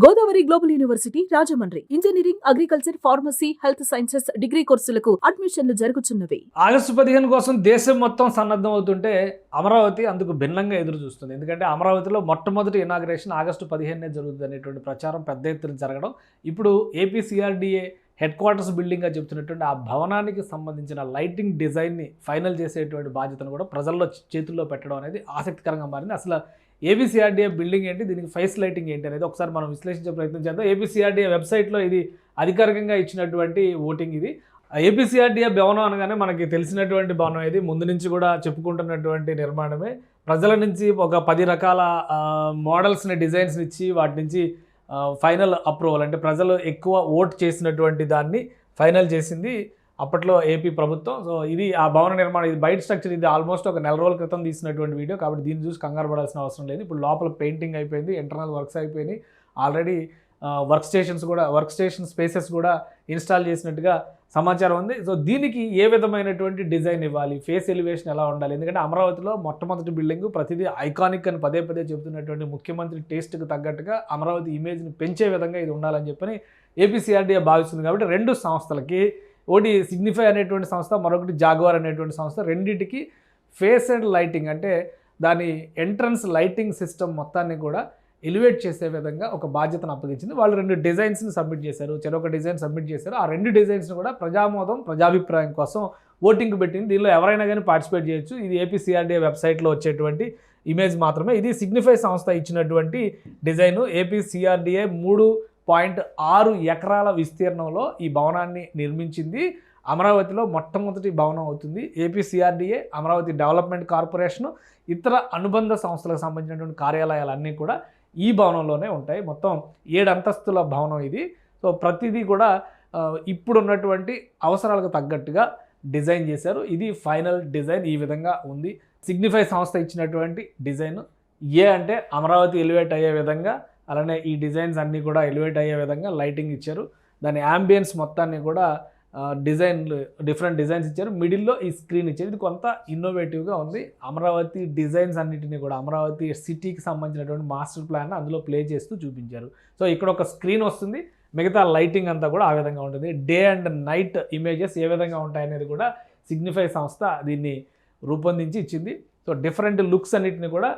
Godavari global university Rajahmundry engineering, agriculture, pharmacy, health sciences degree కోర్సులకు అడ్మిషన్లు జరుగుతున్నవి. August 15 కోసం దేశం మొత్తం సన్నద్ధం అవుతుంటే అమరావతి అందుకు భిన్నంగా ఎదురు చూస్తుంది. ఎందుకంటే అమరావతిలో మొట్టమొదటి ఇనాగ్రేషన్ ఆగస్టు 15 జరుగుతుంది అనేటువంటి ప్రచారం పెద్ద ఎత్తున జరగడం, ఇప్పుడు ఏపీ సిఆర్డీఏ హెడ్ క్వార్టర్స్ బిల్డింగ్గా చెప్తున్నటువంటి ఆ భవనానికి సంబంధించిన లైటింగ్ డిజైన్ని ఫైనల్ చేసేటువంటి బాధ్యతను కూడా ప్రజల్లో చేతుల్లో పెట్టడం అనేది ఆసక్తికరంగా మారింది. అసలు ఏపీసీఆర్డీఏ బిల్డింగ్ ఏంటి, దీనికి ఫేస్ లైటింగ్ ఏంటి అనేది ఒకసారి మనం విశ్లేషించే ప్రయత్నం చేద్దాం. ఏపీసీఆర్డీఏ వెబ్సైట్లో ఇది అధికారికంగా ఇచ్చినటువంటి ఓటింగ్. ఇది ఏపీసీఆర్డీఏ భవనం అనగానే మనకి తెలిసినటువంటి భవనం, ఇది ముందు నుంచి కూడా చెప్పుకుంటున్నటువంటి నిర్మాణమే. ప్రజల నుంచి ఒక 10 రకాల మోడల్స్ని, డిజైన్స్ని ఇచ్చి వాటి నుంచి ఫైనల్ అప్రూవల్, అంటే ప్రజలు ఎక్కువ ఓట్ చేసినటువంటి దాన్ని ఫైనల్ చేసింది అప్పట్లో ఏపీ ప్రభుత్వం. సో ఇది ఆ భవన నిర్మాణం, ఇది బయట స్ట్రక్చర్. ఇది ఆల్మోస్ట్ ఒక 4 రోజుల క్రితం తీసినటువంటి వీడియో, కాబట్టి దీన్ని చూసి కంగారు పడాల్సిన అవసరం లేదు. ఇప్పుడు లోపల పెయింటింగ్ అయిపోయింది, ఇంటర్నల్ వర్క్స్ అయిపోయినాయి, ఆల్రెడీ వర్క్ స్టేషన్ స్పేసెస్ కూడా ఇన్స్టాల్ చేసినట్టుగా సమాచారం ఉంది. సో దీనికి ఏ విధమైనటువంటి డిజైన్ ఇవ్వాలి, ఫేస్ ఎలివేషన్ ఎలా ఉండాలి, ఎందుకంటే అమరావతిలో మొట్టమొదటి బిల్డింగ్, ప్రతిదీ ఐకానిక్ అని పదే చెబుతున్నటువంటి ముఖ్యమంత్రి టేస్ట్కి తగ్గట్టుగా అమరావతి ఇమేజ్ని పెంచే విధంగా ఇది ఉండాలని చెప్పని ఏపీసీఆర్డీఏ భావిస్తుంది. కాబట్టి 2 సంస్థలకి, ఒకటి సిగ్నిఫై అనేటువంటి సంస్థ, మరొకటి జాగ్వార్ అనేటువంటి సంస్థ, రెండింటికి ఫేస్ అండ్ లైటింగ్, అంటే దాని ఎంట్రన్స్ లైటింగ్ సిస్టమ్ మొత్తాన్ని కూడా ఎలివేట్ చేసే విధంగా ఒక బాధ్యతను అప్పగించింది. వాళ్ళు 2 డిజైన్స్ని సబ్మిట్ చేశారు, చెరొక డిజైన్ సబ్మిట్ చేశారు. ఆ 2 డిజైన్స్ని కూడా ప్రజాభిప్రాయం కోసం ఓటింగ్ పెట్టింది. దీనిలో ఎవరైనా కానీ పార్టిసిపేట్ చేయొచ్చు. ఇది ఏపీసీఆర్డీఏ వెబ్సైట్లో వచ్చేటువంటి ఇమేజ్ మాత్రమే. ఇది సిగ్నిఫై సంస్థ ఇచ్చినటువంటి డిజైను. ఏపీసీఆర్డీఏ 3.6 ఎకరాల విస్తీర్ణంలో ఈ భవనాన్ని నిర్మించింది. అమరావతిలో మొట్టమొదటి భవనం అవుతుంది. ఏపీసీఆర్డీఏ, అమరావతి డెవలప్మెంట్ కార్పొరేషను, ఇతర అనుబంధ సంస్థలకు సంబంధించినటువంటి కార్యాలయాలన్నీ కూడా ఈ భవనంలోనే ఉంటాయి. మొత్తం 7 అంతస్తుల భవనం ఇది. సో ప్రతిదీ కూడా ఇప్పుడున్నటువంటి అవసరాలకు తగ్గట్టుగా డిజైన్ చేశారు. ఇది ఫైనల్ డిజైన్ ఈ విధంగా ఉంది. సిగ్నిఫై సంస్థ ఇచ్చినటువంటి డిజైన్ ఏ అంటే అమరావతి ఎలివేట్ అయ్యే విధంగా, అలానే ఈ డిజైన్స్ అన్నీ కూడా ఎలివేట్ అయ్యే విధంగా లైటింగ్ ఇచ్చారు. దాని యాంబియన్స్ మొత్తాన్ని కూడా డిఫరెంట్ డిజైన్స్ ఇచ్చారు. మిడిల్లో ఈ స్క్రీన్ ఇచ్చారు. ఇది కొంత ఇన్నోవేటివ్గా ఉంది. అమరావతి డిజైన్స్ అన్నిటినీ కూడా అమరావతి సిటీకి సంబంధించినటువంటి మాస్టర్ ప్లాన్ అందులో ప్లే చేస్తూ చూపించారు. సో ఇక్కడ ఒక స్క్రీన్ వస్తుంది, మిగతా లైటింగ్ అంతా కూడా ఆ విధంగా ఉంటుంది. డే అండ్ నైట్ ఇమేజెస్ ఏ విధంగా ఉంటాయనేది కూడా సిగ్నిఫై సంస్థ దీన్ని రూపొందించి ఇచ్చింది. సో డిఫరెంట్ లుక్స్ అన్నిటిని కూడా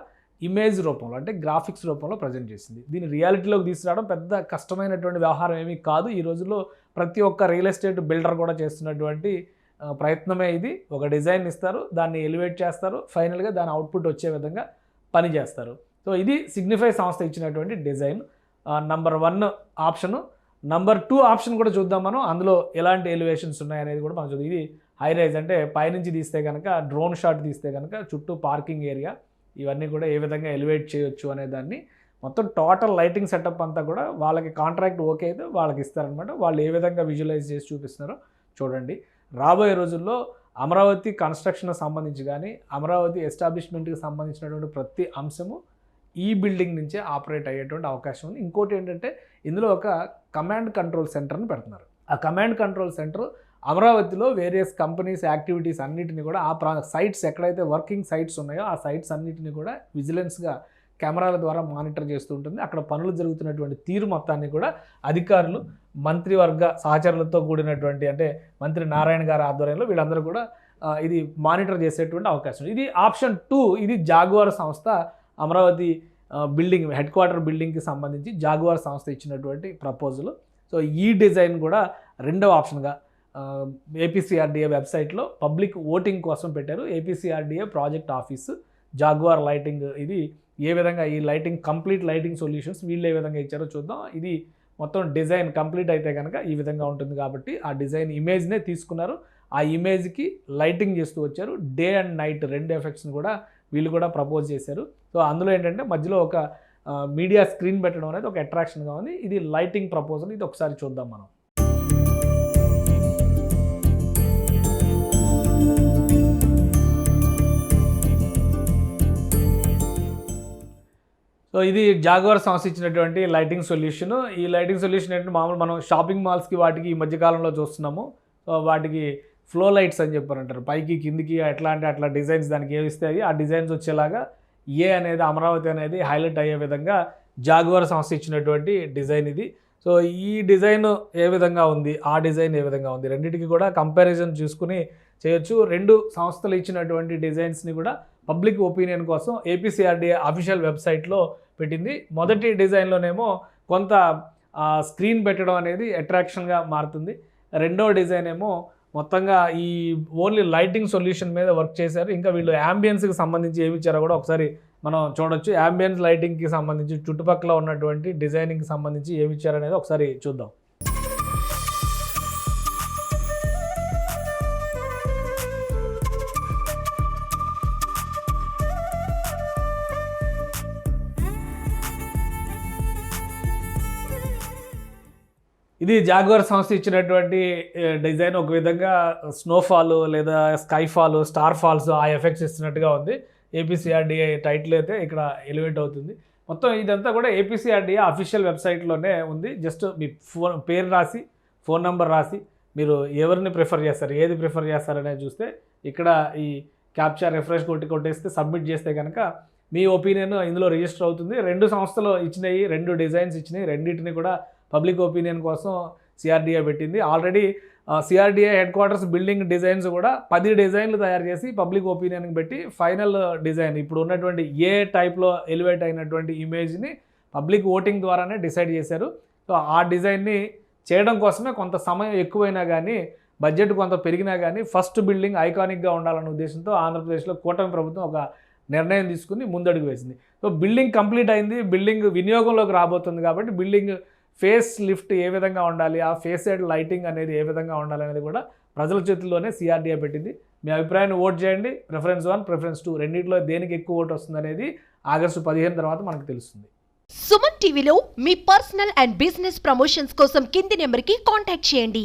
ఇమేజ్ రూపంలో, అంటే గ్రాఫిక్స్ రూపంలో ప్రజెంట్ చేసింది. దీన్ని రియాలిటీలోకి తీసుకురావడం పెద్ద కష్టమైనటువంటి వ్యవహారం ఏమీ కాదు. ఈ రోజుల్లో ప్రతి ఒక్క రియల్ ఎస్టేట్ బిల్డర్ కూడా చేస్తున్నటువంటి ప్రయత్నమే ఇది. ఒక డిజైన్ ఇస్తారు, దాన్ని ఎలివేట్ చేస్తారు, ఫైనల్గా దాని అవుట్పుట్ వచ్చే విధంగా పని చేస్తారు. సో ఇది సిగ్నిఫై సంస్థ ఇచ్చినటువంటి design. Number 1 option. Number 2 option కూడా చూద్దాం మనం. అందులో ఎలాంటి ఎలివేషన్స్ ఉన్నాయనేది కూడా మనం చూద్దాం. ఇది హై రైజ్, అంటే పైనుంచి తీస్తే కనుక, డ్రోన్ షాట్ తీస్తే కనుక చుట్టూ పార్కింగ్ ఏరియా, ఇవన్నీ కూడా ఏ విధంగా ఎలివేట్ చేయొచ్చు అనే దాన్ని మొత్తం టోటల్ లైటింగ్ సెటప్ అంతా కూడా వాళ్ళకి కాంట్రాక్ట్ ఓకే అయితే వాళ్ళకి ఇస్తారనమాట. వాళ్ళు ఏ విధంగా విజువలైజ్ చేసి చూపిస్తున్నారో చూడండి. రాబోయే రోజుల్లో అమరావతి కన్స్ట్రక్షన్కి సంబంధించి కానీ, అమరావతి ఎస్టాబ్లిష్మెంట్కి సంబంధించినటువంటి ప్రతి అంశము ఈ బిల్డింగ్ నుంచే ఆపరేట్ అయ్యేటువంటి అవకాశం ఉంది. ఇంకోటి ఏంటంటే ఇందులో ఒక కమాండ్ కంట్రోల్ సెంటర్ని పెడుతున్నారు. ఆ కమాండ్ కంట్రోల్ సెంటర్ అమరావతిలో వేరియస్ కంపెనీస్ యాక్టివిటీస్ అన్నిటిని కూడా ఆ సైట్స్ ఎక్కడైతే వర్కింగ్ సైట్స్ ఉన్నాయో ఆ సైట్స్ అన్నిటిని కూడా విజిలెన్స్గా కెమెరాల ద్వారా మానిటర్ చేస్తూ ఉంటుంది. అక్కడ పనులు జరుగుతున్నటువంటి తీరు మొత్తాన్ని కూడా అధికారులు, మంత్రివర్గ సహచరులతో కూడినటువంటి, అంటే మంత్రి నారాయణ గారి ఆధ్వర్యంలో వీళ్ళందరూ కూడా ఇది మానిటర్ చేసేటువంటి అవకాశం. ఇది ఆప్షన్ 2. ఇది జాగ్వార్ సంస్థ అమరావతి బిల్డింగ్, హెడ్ క్వార్టర్ బిల్డింగ్కి సంబంధించి జాగ్వార్ సంస్థ ఇచ్చినటువంటి ప్రపోజల్. సో ఈ డిజైన్ కూడా 2వ ఆప్షన్గా ఏపీసీఆర్డీఏ వెబ్సైట్లో పబ్లిక్ ఓటింగ్ కోసం పెట్టారు. APCRDA project office, jaguar lighting, ఇది ఏ విధంగా ఈ లైటింగ్, కంప్లీట్ లైటింగ్ సొల్యూషన్స్ వీళ్ళు ఏ విధంగా ఇచ్చారో చూద్దాం. ఇది మొత్తం డిజైన్ కంప్లీట్ అయితే కనుక ఈ విధంగా ఉంటుంది. కాబట్టి ఆ డిజైన్ ఇమేజ్నే తీసుకున్నారు, ఆ ఇమేజ్కి లైటింగ్ చేస్తూ వచ్చారు. డే అండ్ నైట్ 2 ఎఫెక్ట్స్ని కూడా వీళ్ళు కూడా ప్రపోజ్ చేశారు. సో అందులో ఏంటంటే మధ్యలో ఒక మీడియా స్క్రీన్ పెట్టడం అనేది ఒక అట్రాక్షన్గా ఉంది. ఇది లైటింగ్ ప్రపోజల్. ఇది ఒకసారి చూద్దాం మనం. సో ఇది జాగ్వార్ సంస్థ ఇచ్చినటువంటి లైటింగ్ సొల్యూషన్. ఈ లైటింగ్ సొల్యూషన్ ఏంటంటే మామూలు మనం షాపింగ్ మాల్స్కి వాటికి ఈ మధ్యకాలంలో చూస్తున్నాము. సో వాటికి ఫ్లో లైట్స్ అని చెప్పారంటారు, పైకి కిందికి ఎట్లా అంటే అట్లా డిజైన్స్ దానికి ఏమిస్తాయి, ఆ డిజైన్స్ వచ్చేలాగా ఏ అనేది అమరావతి అనేది హైలైట్ అయ్యే విధంగా జాగ్వార్ సంస్థ ఇచ్చినటువంటి డిజైన్ ఇది. సో ఈ డిజైన్ ఏ విధంగా ఉంది, ఆ డిజైన్ ఏ విధంగా ఉంది, రెండింటికి కూడా కంపారిజన్ చూసుకుని చేయొచ్చు. రెండు సంస్థలు ఇచ్చినటువంటి డిజైన్స్ని కూడా పబ్లిక్ ఒపీనియన్ కోసం ఏపీసీఆర్డీఏ అఫీషియల్ వెబ్సైట్లో పెట్టింది. మొదటి డిజైన్లోనేమో కొంత స్క్రీన్ పెట్టడం అనేది అట్రాక్షన్గా మారుతుంది. రెండో డిజైన్ ఏమో మొత్తంగా ఈ ఓన్లీ లైటింగ్ సొల్యూషన్ మీద వర్క్ చేశారు. ఇంకా వీళ్ళు యాంబియన్స్కి సంబంధించి ఏమి ఇచ్చారో కూడా ఒకసారి మనం చూడొచ్చు. యాంబియన్స్ లైటింగ్కి సంబంధించి చుట్టుపక్కల ఉన్నటువంటి డిజైనింగ్కి సంబంధించి ఏమి ఇచ్చారనేది ఒకసారి చూద్దాం. ఇది జాగ్వార్ సంస్థ ఇచ్చినటువంటి డిజైన్. ఒక విధంగా స్నోఫాల్ లేదా స్కైఫాల్, స్టార్ ఫాల్స్ ఆ ఎఫెక్ట్స్ ఇస్తున్నట్టుగా ఉంది. ఏపీసీఆర్డీఏ టైటిల్ అయితే ఇక్కడ ఎలివేట్ అవుతుంది. మొత్తం ఇదంతా కూడా ఏపీసీఆర్డీఏ అఫీషియల్ వెబ్సైట్లోనే ఉంది. జస్ట్ మీ పేరు రాసి, ఫోన్ నెంబర్ రాసి, మీరు ఎవరిని ప్రిఫర్ చేస్తారు, ఏది ప్రిఫర్ చేస్తారనేది చూస్తే ఇక్కడ ఈ క్యాప్చర్ రిఫ్రెష్ కొట్టేస్తే సబ్మిట్ చేస్తే కనుక మీ ఒపీనియన్ ఇందులో రిజిస్టర్ అవుతుంది. రెండు సంస్థలు ఇచ్చినాయి, రెండు డిజైన్స్ ఇచ్చినాయి. రెండింటిని కూడా పబ్లిక్ ఒపీనియన్ కోసం సిఆర్డీఏ పెట్టింది. Already CRDA head quarters building designs కూడా 10 డిజైన్లు తయారు చేసి పబ్లిక్ ఒపీనియన్కి పెట్టి ఫైనల్ డిజైన్ ఇప్పుడు ఉన్నటువంటి ఏ టైప్లో ఎలివేట్ అయినటువంటి ఇమేజ్ని పబ్లిక్ ఓటింగ్ ద్వారానే డిసైడ్ చేశారు. సో ఆ డిజైన్ని చేయడం కోసమే కొంత సమయం ఎక్కువైనా కానీ, బడ్జెట్ కొంత పెరిగినా కానీ ఫస్ట్ బిల్డింగ్ ఐకానిక్గా ఉండాలన్న ఉద్దేశంతో ఆంధ్రప్రదేశ్లో కూటమి ప్రభుత్వం ఒక నిర్ణయం తీసుకుని ముందడుగు వేసింది. సో బిల్డింగ్ కంప్లీట్ అయింది, బిల్డింగ్ వినియోగంలోకి రాబోతుంది. కాబట్టి బిల్డింగ్ ఫేస్ లిఫ్ట్ ఏ విధంగా ఉండాలి, ఆ ఫేస్ సైడ్ లైటింగ్ అనేది ఏ విధంగా ఉండాలి అనేది కూడా ప్రజల చేతుల్లోనే సిఆర్డీఏ పెట్టింది. మీ అభిప్రాయాన్ని ఓట్ చేయండి. ప్రిఫరెన్స్ 1, ప్రిఫరెన్స్ 2 రెండింటిలో దేనికి ఎక్కువ ఓటు వస్తుంది అనేది ఆగస్టు 15 తర్వాత మనకు తెలుస్తుంది. సుమన్ టీవీలో మీ పర్సనల్ అండ్ బిజినెస్ ప్రమోషన్స్ కోసం కింది నెంబర్కి కాంటాక్ట్ చేయండి.